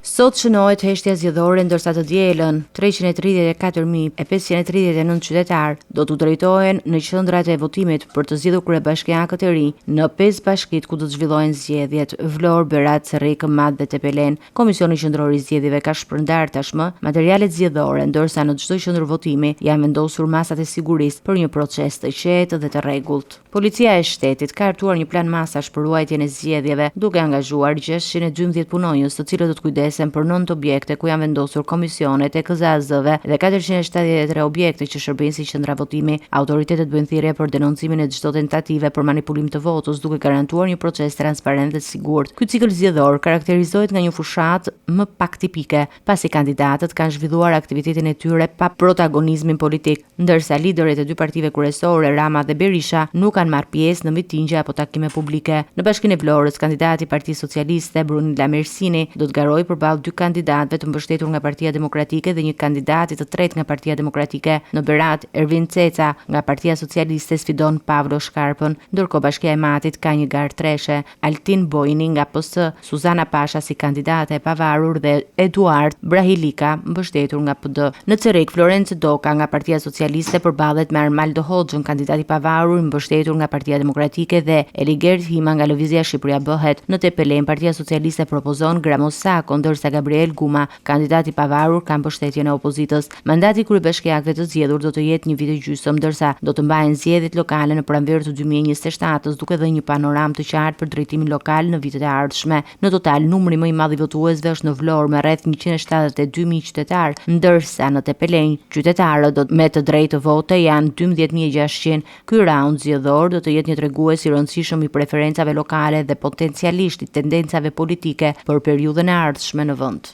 Sot shënohet heshtja zgjedhore, ndërsa të dielën 334.539 qytetar do t'u drejtohen në qendrat e votimit për të zgjedhur kryebashkiakët e ri në 5 bashkitë ku do të zhvillohen zgjedhjet: Vlorë, Berat, Cerrik, Madh dhe Tepelen. Komisioni Qendror i Zgjedhjeve ka shpërndar tashmë materialet zgjedhore, ndërsa në çdo qendër votimi janë vendosur masat e sigurisë për një proces të qetë dhe të rregullt. Policia e shtetit ka hartuar një plan masash për ruajtjen e zgjedhjeve, duke angazhuar 612 punonjës, të cilët do të kujdesen për 9 objekte ku janë vendosur komisionet e KZAZ-ve dhe 473 objekte që shërbejnë si qendra votimi. Autoritetet bëjnë thirrje për denoncimin e çdo tentative për manipulim të votës, duke garantuar një proces transparent dhe sigurt. Ky cikël zgjedhor karakterizohet nga një fushatë më pak tipike, pasi kandidatët kanë zhvilluar aktivitetin e tyre pa protagonizmin politik, ndërsa liderët e dy partive kryesore, Rama dhe Berisha, nuk kanë marrë pjesë në mitingje apo takime publike. Në Bashkinë e Vlorës, kandidati i Partisë Socialiste Brunilla Mersini do të garojë përballë dy kandidatëve të mbështetur nga Partia Demokratike dhe një kandidati të tretë nga Partia Demokratike. Në Berat, Ervin Ceca nga Partia Socialiste sfidon Pavlo Shkarpën, ndërkohë Bashkia e Matit ka një garë treshe: Altin Bojni nga PS, Suzana Pasha si kandidate e pavarur dhe Eduard Brahilika mbështetur nga PD. Në Cerrik, Florence Doka nga Partia Socialiste përballet me Armaldo Hoxhën, kandidat i pavarur mbështetur nga Partia Demokratike, dhe Eligert Hima nga Lëvizja Shqipëria Bëhet. Në Tepelen, Partia Socialiste propozon Gramos Sako, ndërsa Gabriel Guma, kandidati i pavarur, ka mbështetjen e opozitës. Mandati i kryebashkiakëve të zgjedhur do të jetë një vit e gjysmë, ndërsa do të mbahen zgjedhjet lokale në pranverë të 2027-s, duke dhënë një panoramë të qartë për drejtimin lokal në vitet e ardhshme. Në total, numri më i madh i votuesve është në Vlorë me rreth 172.000 qytetar, ndërsa në Tepelen qytetarët me të drejtë të vote janë 12.600. Ky raund zgjedhor do të jetë një tregues i rëndësishëm i preferencave lokale dhe potencialisht i tendencave politike për periudhën e ardhshme në vend.